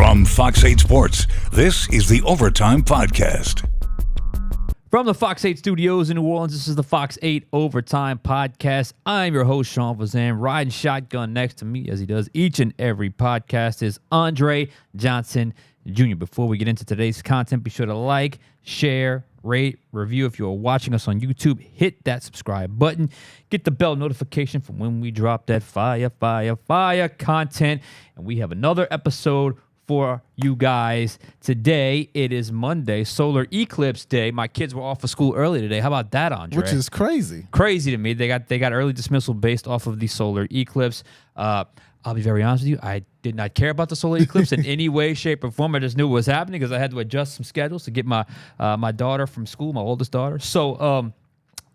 From Fox 8 Sports, this is the Overtime Podcast. From the Fox 8 studios in New Orleans, this is the Fox 8 Overtime Podcast. I'm your host, Sean Fazende. Riding shotgun next to me, as he does each and every podcast, is Andre Johnson Jr. Before we get into today's content, be sure to like, share, rate, review. If you're watching us on YouTube, hit that subscribe button. Get the bell notification from when we drop that fire content. And we have another episode for you guys today. It is Monday, solar eclipse day. My kids were off of school early today. How about that, Andre? Which is crazy. Crazy to me. They got early dismissal based off of the solar eclipse. I'll be very honest with you. I did not care about the solar eclipse in any way, shape, or form. I just knew what was happening because I had to adjust some schedules to get my daughter from school, my oldest daughter. So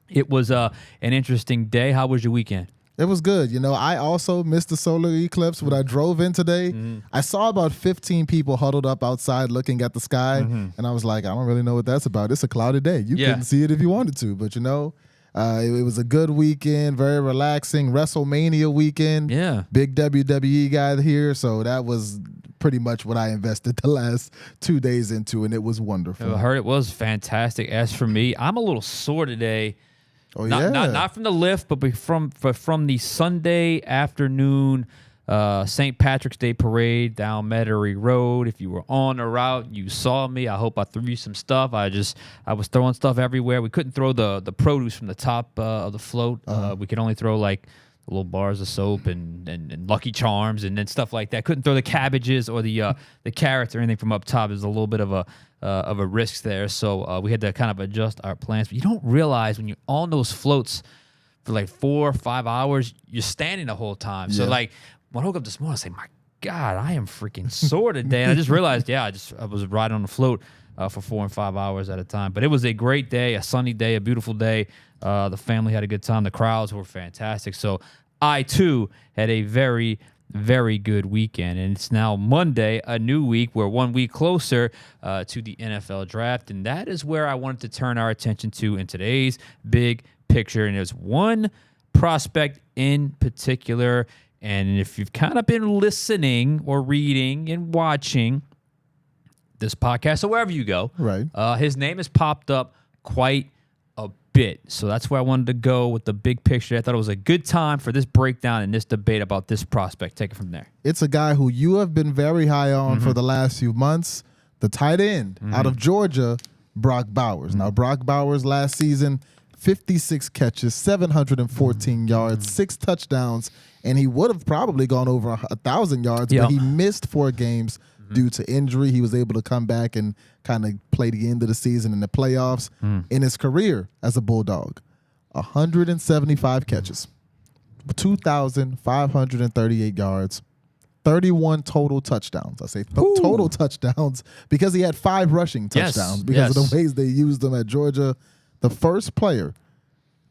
it was an interesting day. How was your weekend? It was good. You know, I also missed the solar eclipse. When I drove in today, I saw about 15 people huddled up outside looking at the sky, and I was like, I don't really know what that's about. It's a cloudy day. You couldn't see it if you wanted to, but you know, it was a good weekend, very relaxing. WrestleMania weekend. Yeah. Big WWE guy here, so that was pretty much what I invested the last 2 days into, and it was wonderful. I heard it was fantastic. As for me, I'm a little sore today. Oh, not from the lift, but from the Sunday afternoon St. Patrick's Day parade down Metairie Road. If you were on the route, you saw me. I hope I threw you some stuff. I was throwing stuff everywhere. We couldn't throw the produce from the top of the float. We could only throw like little bars of soap and Lucky Charms and then stuff like that. Couldn't throw the cabbages or the carrots or anything from up top. There's a little bit of a risk there, so we had to kind of adjust our plans. But you don't realize when you're on those floats for like 4 or 5 hours, you're standing the whole time. So like when I woke up this morning, I was like, my God, I am freaking sore today. And I just realized, I was riding on the float for 4 and 5 hours at a time. But it was a great day, a sunny day, a beautiful day. The family had a good time. The crowds were fantastic. So I, too, had a very, very good weekend. And it's now Monday, a new week. We're 1 week closer to the NFL draft. And that is where I wanted to turn our attention to in today's big picture. And there's one prospect in particular. And if you've kind of been listening or reading and watching this podcast or wherever you go, right, his name has popped up quite a bit. So that's where I wanted to go with the big picture. I thought it was a good time for this breakdown and this debate about this prospect. Take it from there. It's a guy who you have been very high on for the last few months, the tight end out of Georgia, Brock Bowers. Now, Brock Bowers last season, 56 catches, 714 yards, 6 touchdowns, and he would have probably gone over 1,000 yards, but he missed 4 games due to injury. He was able to come back and kind of play the end of the season in the playoffs. In his career as a Bulldog, 175 catches, 2,538 yards, 31 total touchdowns. I say total touchdowns because he had 5 rushing touchdowns because of the ways they used them at Georgia. The first player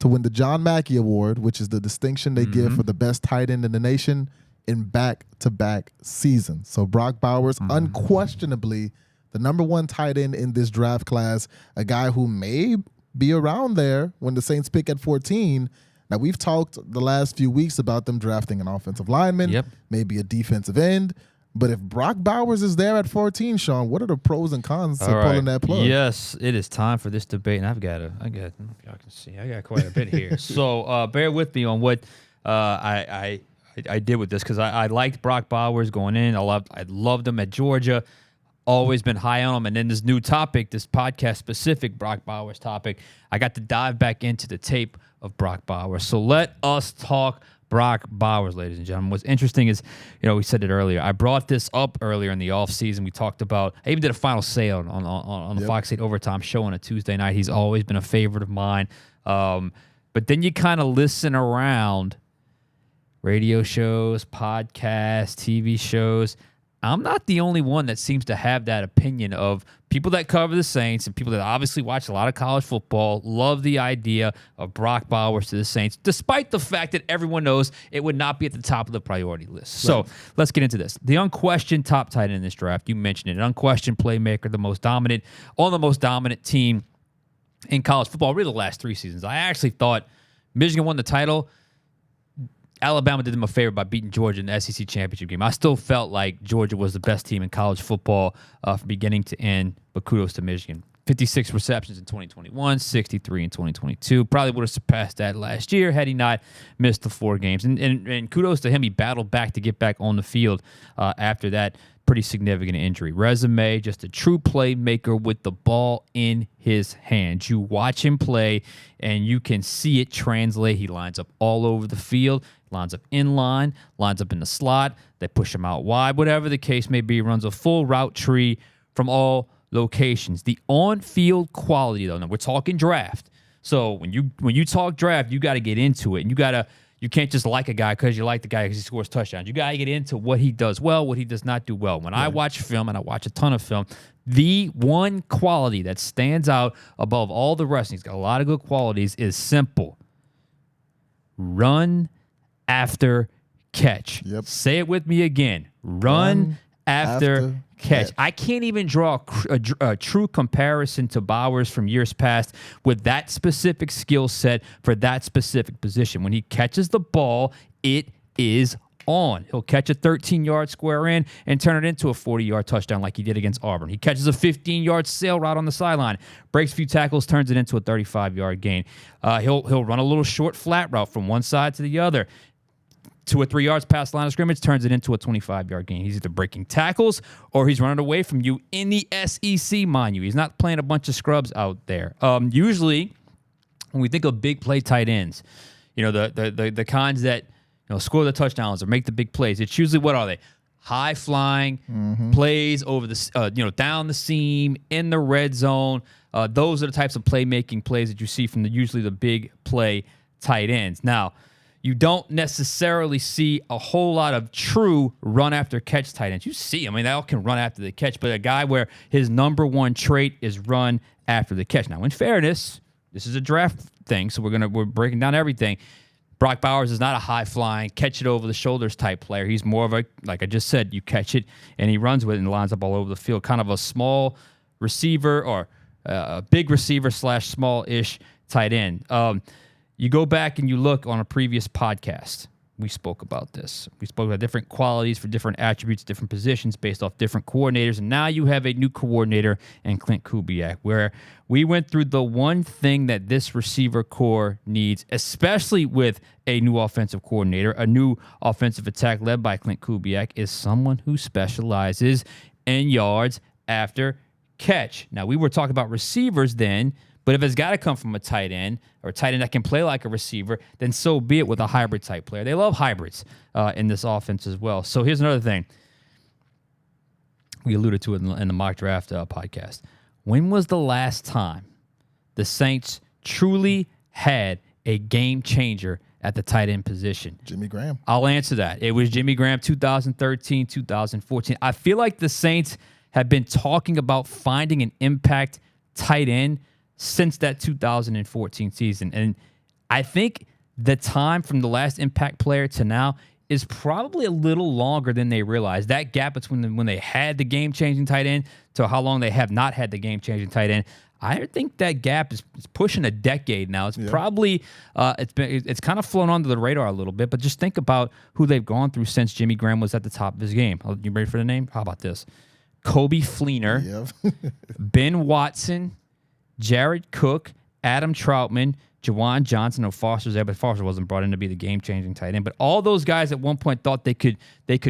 to win the John Mackey Award, which is the distinction they give for the best tight end in the nation, in back-to-back seasons. So Brock Bowers, unquestionably the number 1 tight end in this draft class, a guy who may be around there when the Saints pick at 14. Now, we've talked the last few weeks about them drafting an offensive lineman, maybe a defensive end. But if Brock Bowers is there at 14, Sean, what are the pros and cons to pulling that plug? Yes, it is time for this debate, and I got y'all can see, I got quite a bit here. So bear with me on what I did with this because I liked Brock Bowers going in. I loved him at Georgia. Always been high on him. And then this new topic, this podcast-specific Brock Bowers topic, I got to dive back into the tape of Brock Bowers. So let us talk Brock Bowers, ladies and gentlemen. What's interesting is, we said it earlier. I brought this up earlier in the offseason. We talked about, I even did a final say on the Fox 8 Overtime show on a Tuesday night. He's always been a favorite of mine. But then you kind of listen around radio shows, podcasts, TV shows. I'm not the only one that seems to have that opinion of people that cover the Saints and people that obviously watch a lot of college football love the idea of Brock Bowers to the Saints, despite the fact that everyone knows it would not be at the top of the priority list. So let's get into this. The unquestioned top tight end in this draft, you mentioned it, an unquestioned playmaker, on the most dominant team in college football, really the last 3 seasons. I actually thought Michigan won the title Alabama did them a favor by beating Georgia in the SEC championship game. I still felt like Georgia was the best team in college football from beginning to end, but kudos to Michigan. 56 receptions in 2021, 63 in 2022. Probably would have surpassed that last year had he not missed the 4 games. And kudos to him. He battled back to get back on the field after that pretty significant injury. Resume, just a true playmaker with the ball in his hands. You watch him play, and you can see it translate. He lines up all over the field, lines up in line, lines up in the slot. They push him out wide, whatever the case may be. Runs a full route tree from all locations. The on-field quality, though. Now we're talking draft. So when you talk draft, you got to get into it, and you can't just like a guy because you like the guy because he scores touchdowns. You got to get into what he does well, what he does not do well. When I watch film, and I watch a ton of film, the one quality that stands out above all the rest, and he's got a lot of good qualities, is simple. Run after catch. Yep. Say it with me again. Run after catch. I can't even draw a true comparison to Bowers from years past with that specific skill set for that specific position. When he catches the ball, it is on. He'll catch a 13-yard square in and turn it into a 40-yard touchdown like he did against Auburn. He catches a 15-yard sail route on the sideline, breaks a few tackles, turns it into a 35-yard gain. He'll run a little short flat route from one side to the other. 2 or 3 yards past line of scrimmage, turns it into a 25-yard gain. He's either breaking tackles or he's running away from you in the SEC, mind you. He's not playing a bunch of scrubs out there. Usually, when we think of big play tight ends, the kinds that score the touchdowns or make the big plays, it's usually, what are they? High flying plays over the down the seam in the red zone. Those are the types of playmaking plays that you see from usually the big play tight ends. Now, you don't necessarily see a whole lot of true run-after-catch tight ends. You see them. I mean, they all can run after the catch, but a guy where his number one trait is run after the catch. Now, in fairness, this is a draft thing, so we're breaking down everything. Brock Bowers is not a high-flying, catch-it-over-the-shoulders type player. He's more of a, like I just said, you catch it, and he runs with it and lines up all over the field. Kind of a small receiver or a big receiver / small-ish tight end. You go back and you look on a previous podcast. We spoke about this. We spoke about different qualities for different attributes, different positions based off different coordinators. And now you have a new coordinator in Clint Kubiak, where we went through the one thing that this receiver core needs, especially with a new offensive coordinator, a new offensive attack led by Clint Kubiak, is someone who specializes in yards after catch. Now, we were talking about receivers then, but if it's got to come from a tight end or a tight end that can play like a receiver, then so be it with a hybrid type player. They love hybrids in this offense as well. So here's another thing. We alluded to it in the mock draft podcast. When was the last time the Saints truly had a game changer at the tight end position? Jimmy Graham. I'll answer that. It was Jimmy Graham, 2013, 2014. I feel like the Saints have been talking about finding an impact tight end since that 2014 season. And I think the time from the last impact player to now is probably a little longer than they realize. That gap between when they had the game-changing tight end to how long they have not had the game-changing tight end, I think that gap is pushing a decade now. It's probably it's kind of flown under the radar a little bit, but just think about who they've gone through since Jimmy Graham was at the top of his game. You ready for the name? How about this? Kobe Fleener, Ben Watson, Jared Cook, Adam Troutman, Jawan Johnson. No, Foster's there, but Foster wasn't brought in to be the game-changing tight end. But all those guys at one point thought they could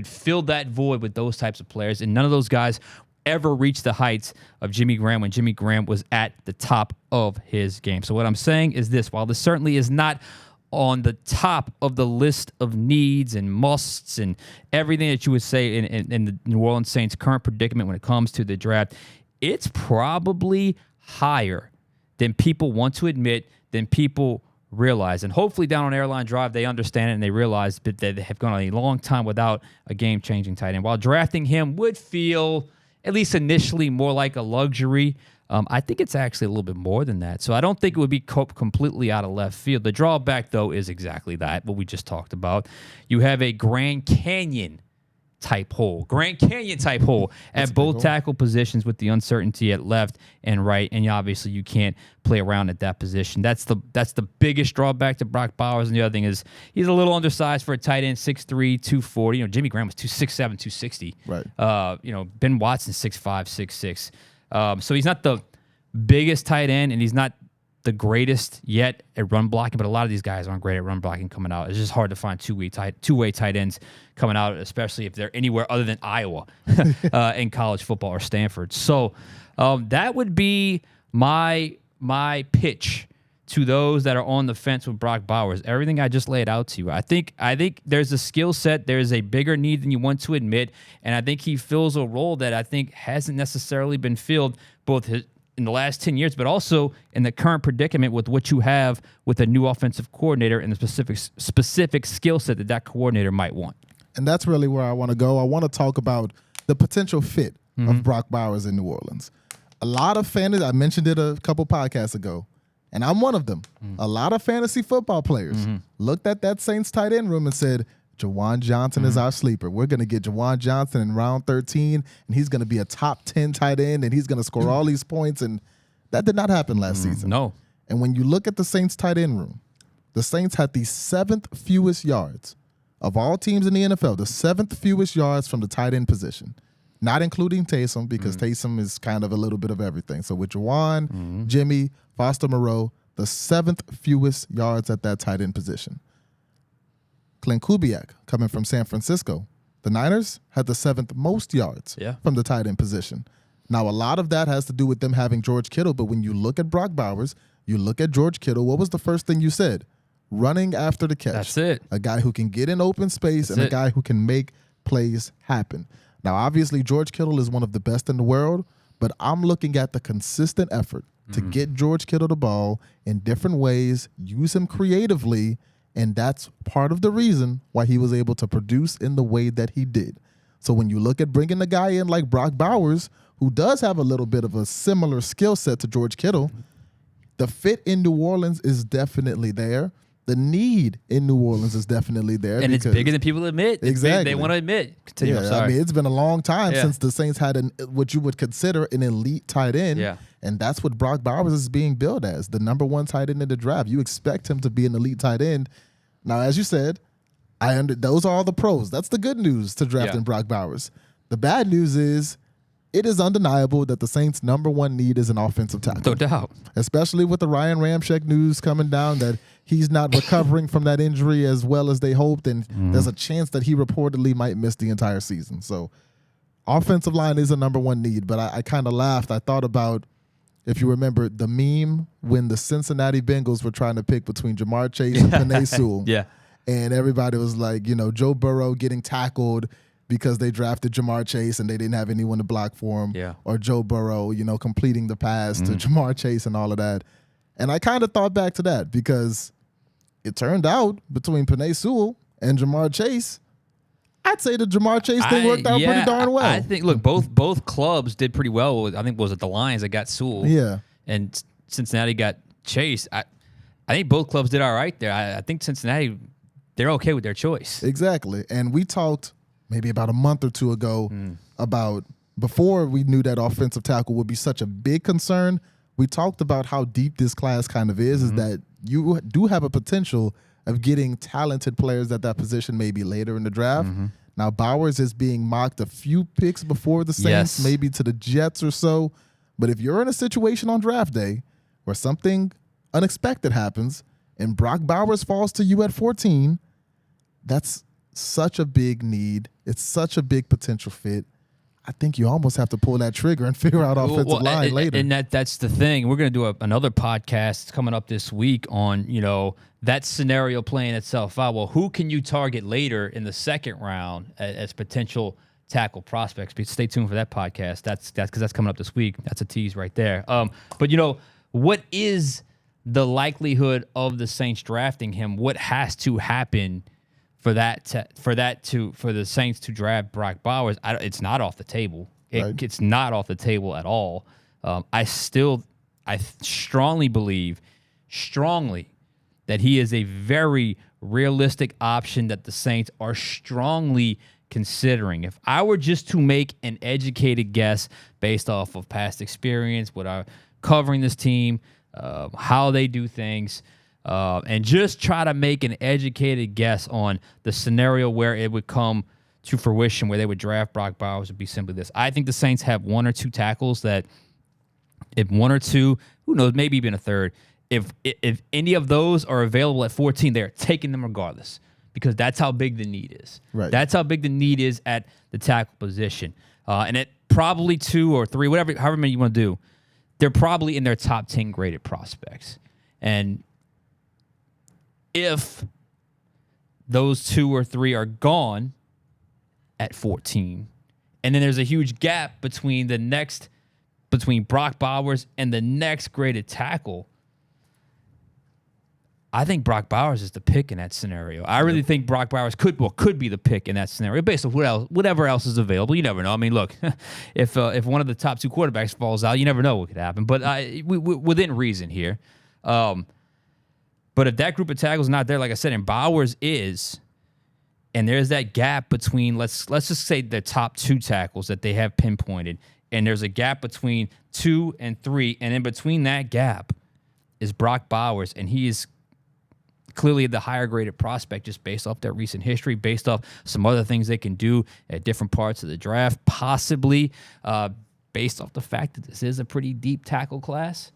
fill that void with those types of players, and none of those guys ever reached the heights of Jimmy Graham when Jimmy Graham was at the top of his game. So what I'm saying is this: while this certainly is not on the top of the list of needs and musts and everything that you would say in the New Orleans Saints' current predicament when it comes to the draft, it's probably higher than people want to admit, than people realize. And hopefully down on Airline Drive, they understand it and they realize that they have gone a long time without a game-changing tight end. While drafting him would feel, at least initially, more like a luxury, I think it's actually a little bit more than that. So I don't think it would be completely out of left field. The drawback, though, is exactly that, what we just talked about. You have a Grand Canyon type hole, Grand Canyon type hole at both tackle positions with the uncertainty at left and right. And obviously you can't play around at that position. That's the biggest drawback to Brock Bowers. And the other thing is he's a little undersized for a tight end, 6'3", 240. Jimmy Graham was 267, 260. Right. Ben Watson, 6'5", 6'6". So he's not the biggest tight end, and he's not the greatest yet at run blocking, but a lot of these guys aren't great at run blocking coming out. It's just hard to find two-way tight ends coming out, especially if they're anywhere other than Iowa in college football or Stanford. So that would be my pitch to those that are on the fence with Brock Bowers. Everything I just laid out to you. I think there's a skill set. There's a bigger need than you want to admit, and I think he fills a role that I think hasn't necessarily been filled both in the last 10 years, but also in the current predicament with what you have with a new offensive coordinator and the specific skill set that coordinator might want. And that's really where I want to go. I want to talk about the potential fit of Brock Bowers in New Orleans. A lot of fantasy, I mentioned it a couple podcasts ago, and I'm one of them. A lot of fantasy football players looked at that Saints tight end room and said, Jawan Johnson is our sleeper. We're going to get Jawan Johnson in round 13, and he's going to be a top 10 tight end, and he's going to score all these points. And that did not happen last season. No. And when you look at the Saints tight end room, the Saints had the 7th fewest yards of all teams in the NFL, the 7th fewest yards from the tight end position, not including Taysom, because Taysom is kind of a little bit of everything. So with Jawan, Jimmy, Foster Moreau, the 7th fewest yards at that tight end position. Clint Kubiak, coming from San Francisco, the Niners had the 7th most yards from the tight end position. Now, a lot of that has to do with them having George Kittle, but when you look at Brock Bowers, you look at George Kittle, what was the first thing you said? Running after the catch. That's it. A guy who can get in open space a guy who can make plays happen. Now, obviously, George Kittle is one of the best in the world, but I'm looking at the consistent effort to get George Kittle the ball in different ways, use him creatively, and that's part of the reason why he was able to produce in the way that he did. So when you look at bringing a guy in like Brock Bowers, who does have a little bit of a similar skill set to George Kittle, the fit in New Orleans is definitely there. The need in New Orleans is definitely there. And it's bigger than people admit. Exactly. They want to admit. Continue, I'm sorry. I mean, it's been a long time since the Saints had what you would consider an elite tight end. Yeah. And that's what Brock Bowers is being billed as, the number 1 tight end in the draft. You expect him to be an elite tight end. Now, as you said, those are all the pros. That's the good news to drafting Brock Bowers. The bad news is it is undeniable that the Saints' number 1 need is an offensive tackle. No doubt. Especially with the Ryan Ramczyk news coming down that he's not recovering from that injury as well as they hoped, and there's a chance that he reportedly might miss the entire season. So offensive line is a number 1 need, but I kind of laughed. I thought about, if you remember, the meme when the Cincinnati Bengals were trying to pick between Jamar Chase and Penei Sewell. And everybody was like, Joe Burrow getting tackled because they drafted Jamar Chase and they didn't have anyone to block for him. Or Joe Burrow, completing the pass to Jamar Chase and all of that. And I kind of thought back to that because it turned out between Penei Sewell and Jamar Chase, I'd say the Jamar Chase thing worked out pretty darn well. I think, look, both clubs did pretty well. I think, was it the Lions that got Sewell? Yeah. And Cincinnati got Chase. I think both clubs did all right there. I think Cincinnati, they're okay with their choice. Exactly. And we talked maybe about a month or two ago about, before we knew that offensive tackle would be such a big concern, we talked about how deep this class kind of is that you do have a potential of getting talented players at that position maybe later in the draft. Now, Bowers is being mocked a few picks before the Saints, maybe to the Jets or so. But if you're in a situation on draft day where something unexpected happens and Brock Bowers falls to you at 14, that's such a big need. It's such a big potential fit. I think you almost have to pull that trigger and figure out offensive line later. And that's the thing. We're going to do another podcast coming up this week on, that scenario playing itself out. Well, who can you target later in the second round as potential tackle prospects? But stay tuned for that podcast. That's because that's coming up this week. That's a tease right there. But what is the likelihood of the Saints drafting him? What has to happen for the Saints to draft Brock Bowers? It's not off the table. It's not off the table at all. I strongly believe that he is a very realistic option that the Saints are strongly considering. If I were just to make an educated guess based off of past experience, what I covering this team, how they do things, and just try to make an educated guess on the scenario where it would come to fruition, where they would draft Brock Bowers, would be simply this. I think the Saints have one or two tackles that, if one or two, who knows, maybe even a third, if any of those are available at 14, they're taking them regardless, because that's how big the need is. Right. That's how big the need is at the tackle position. And it probably 2 or 3, however many you want to do, they're probably in their top 10 graded prospects. And if those 2 or 3 are gone at 14, and then there's a huge gap between Brock Bowers and the next graded tackle, I think Brock Bowers is the pick in that scenario. I really think Brock Bowers could be the pick in that scenario based on whatever else is available. You never know. I mean, look, if one of the top 2 quarterbacks falls out, you never know what could happen. But within reason here. But if that group of tackles is not there, like I said, and Bowers is, and there's that gap between, let's just say the top 2 tackles that they have pinpointed, and there's a gap between 2 and 3, and in between that gap is Brock Bowers, and he is clearly the higher graded prospect just based off their recent history, based off some other things they can do at different parts of the draft, possibly based off the fact that this is a pretty deep tackle class.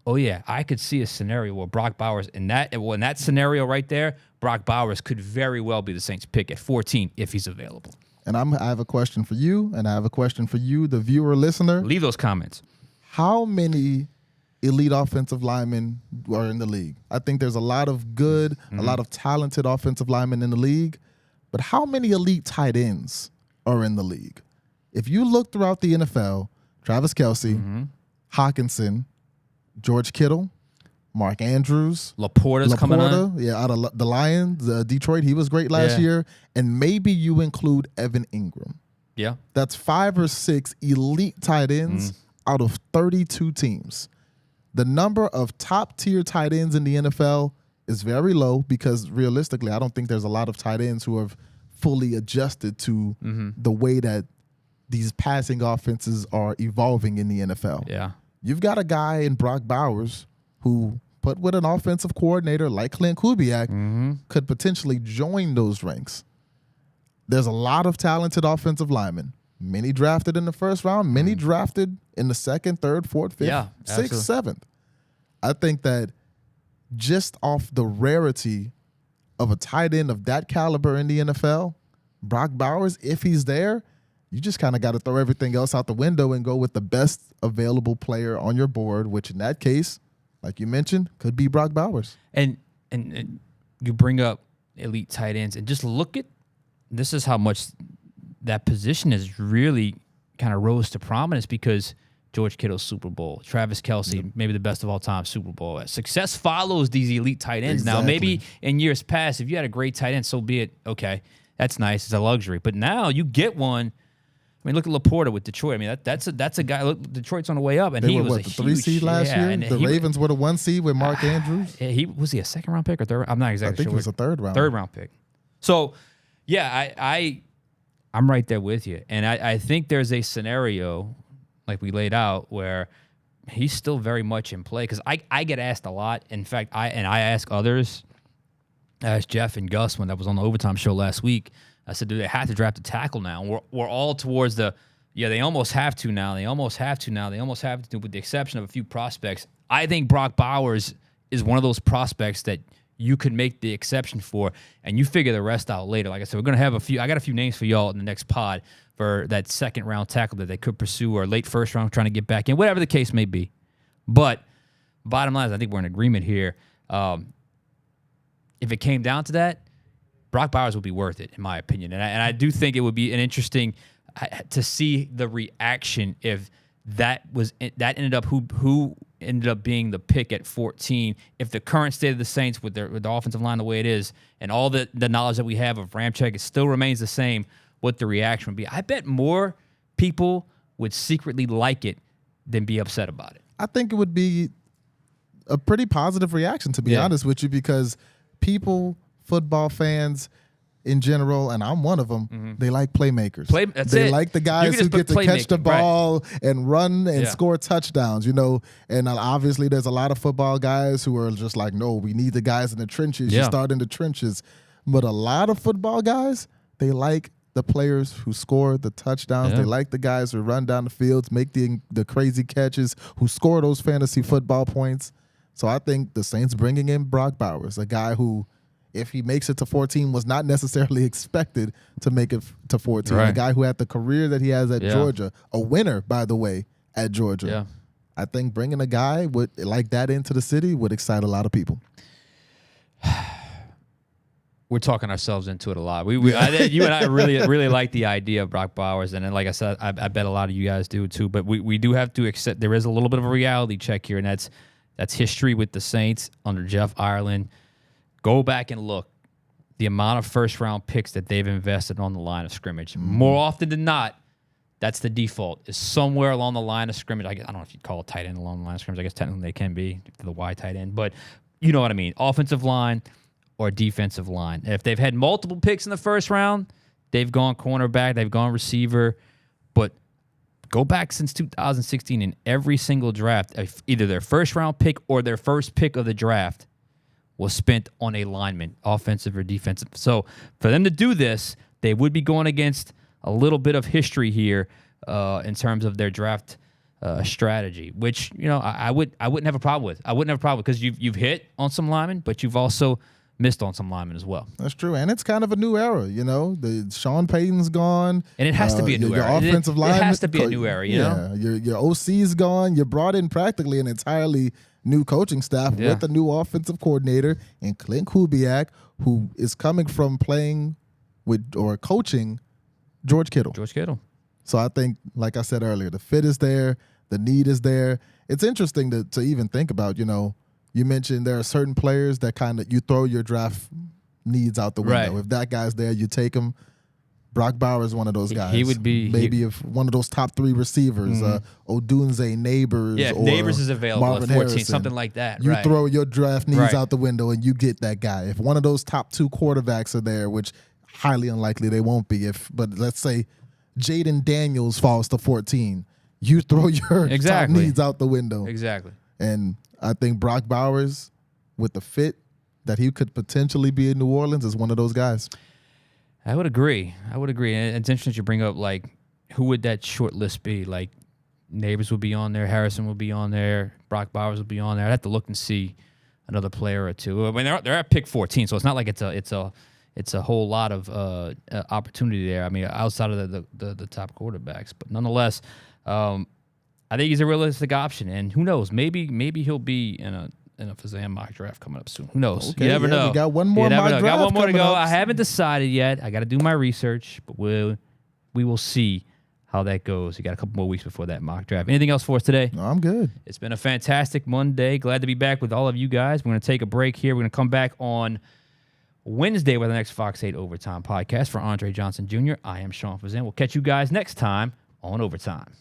Oh, yeah, I could see a scenario where Brock Bowers, in that scenario right there, Brock Bowers could very well be the Saints' pick at 14 if he's available. And I have a question for you, and I have a question for you, the viewer, listener. Leave those comments. How many elite offensive linemen are in the league? I think there's a lot of good, a lot of talented offensive linemen in the league, but how many elite tight ends are in the league? If you look throughout the NFL, Travis Kelce, Hawkinson, George Kittle, Mark Andrews, Laporta's coming on. Yeah, out of the Lions, Detroit. He was great last year. And maybe you include Evan Ingram. Yeah. That's 5 or 6 elite tight ends out of 32 teams. The number of top-tier tight ends in the NFL is very low because realistically, I don't think there's a lot of tight ends who have fully adjusted to the way that these passing offenses are evolving in the NFL. Yeah. You've got a guy in Brock Bowers who, put with an offensive coordinator like Clint Kubiak, could potentially join those ranks. There's a lot of talented offensive linemen. Many drafted in the first round, many drafted in the 2nd, 3rd, 4th, 5th, 6th, 7th. I think that just off the rarity of a tight end of that caliber in the NFL, Brock Bowers, if he's there, you just kind of got to throw everything else out the window and go with the best available player on your board, which in that case, like you mentioned, could be Brock Bowers. And you bring up elite tight ends, and just look at, this is how much that position has really kind of rose to prominence, because George Kittle's Super Bowl, Travis Kelce, maybe the best of all time, Super Bowl. Success follows these elite tight ends. Now, maybe in years past, if you had a great tight end, so be it. Okay, that's nice. It's a luxury. But now you get one. I mean, look at Laporta with Detroit. I mean, that's a guy. Look, Detroit's on the way up, and They he were was the 3 seed last year. and The Ravens were the 1 seed with Mark Andrews. He was he a 2nd round pick or 3rd? I'm not exactly sure. I think it was a 3rd round. 3rd round pick. So, yeah, I'm right there with you, and I think there's a scenario like we laid out where he's still very much in play, because I get asked a lot. In fact, I ask others. I asked Jeff and Gus when I was on the Overtime show last week. I said, do they have to draft a tackle now? We're all towards they almost have to now. They almost have to, with the exception of a few prospects. I think Brock Bowers is one of those prospects that you could make the exception for, and you figure the rest out later. Like I said, we're going to have I got a few names for y'all in the next pod for that 2nd round tackle that they could pursue, or late 1st round trying to get back in, whatever the case may be. But bottom line is, I think we're in agreement here. If it came down to that, Brock Bowers would be worth it, in my opinion. And I do think it would be an interesting to see the reaction if that ended up who ended up being the pick at 14. If the current state of the Saints with the offensive line the way it is, and all the knowledge that we have of Ramczyk, it still remains the same, what the reaction would be. I bet more people would secretly like it than be upset about it. I think it would be a pretty positive reaction, to be honest with you, because people, football fans, in general, and I'm one of them, they like playmakers. That's they it. like the guys who get to catch the ball and run and score touchdowns, And obviously there's a lot of football guys who are just like, no, we need the guys in the trenches. You start in the trenches. But a lot of football guys, they like the players who score the touchdowns. Yeah. They like the guys who run down the fields, make the crazy catches, who score those fantasy football points. So I think the Saints bringing in Brock Bowers, a guy who, if he makes it to 14, was not necessarily expected to make it to 14. Right. A guy who had the career that he has at Georgia, a winner, by the way, at Georgia. Yeah. I think bringing a guy like that into the city would excite a lot of people. We're talking ourselves into it a lot. You and I really like the idea of Brock Bowers, and then, like I said, I bet a lot of you guys do too. But we do have to accept there is a little bit of a reality check here, and that's history with the Saints under Jeff Ireland. Go back and look the amount of first-round picks that they've invested on the line of scrimmage. More often than not, that's the default, is somewhere along the line of scrimmage. I don't know if you'd call a tight end along the line of scrimmage. I guess technically they can be the Y tight end, but you know what I mean. Offensive line or defensive line. If they've had multiple picks in the first round, they've gone cornerback, they've gone receiver. But go back since 2016 in every single draft, either their first-round pick or their first pick of the draft was spent on a lineman, offensive or defensive. So for them to do this, they would be going against a little bit of history here in terms of their draft strategy, which I wouldn't have a problem with. I wouldn't have a problem because you've hit on some linemen, but you've also missed on some linemen as well. That's true, and it's kind of a new era. The Sean Payton's gone, and it has to be a new era. Your offensive line, it has to be a new era. Your OC's gone. You brought in practically an entirely new coaching staff with a new offensive coordinator and Clint Kubiak, who is coming from playing with or coaching George Kittle. So I think, like I said earlier, the fit is there, the need is there. It's interesting to even think about. You mentioned there are certain players that kind of you throw your draft needs out the window. Right. If that guy's there, you take him. Brock Bowers is one of those guys. He would be if one of those top 3 receivers, Odunze, Neighbors, or Neighbors is available Marvin at 14, Harrison. Something like that. You throw your draft needs out the window and you get that guy. If one of those top 2 quarterbacks are there, which highly unlikely they won't be, but let's say Jaden Daniels falls to 14, you throw your top needs out the window. Exactly. And I think Brock Bowers, with the fit that he could potentially be in New Orleans, is one of those guys. I would agree. And it's interesting you bring up, who would that short list be? Neighbors would be on there, Harrison would be on there, Brock Bowers would be on there. I'd have to look and see another player or two. I mean, they're at pick 14, so it's not like it's a whole lot of opportunity there. I mean, outside of the top quarterbacks, but nonetheless, I think he's a realistic option, and who knows? Maybe he'll be in a Fazende mock draft coming up soon. Who knows? Okay, you never know. We got one more mock draft. Got one more to go. Up. I haven't decided yet. I got to do my research, but we will see how that goes. We got a couple more weeks before that mock draft. Anything else for us today? No, I'm good. It's been a fantastic Monday. Glad to be back with all of you guys. We're going to take a break here. We're going to come back on Wednesday with the next Fox 8 Overtime podcast. For Andre Johnson Jr., I am Sean Fazende. We'll catch you guys next time on Overtime.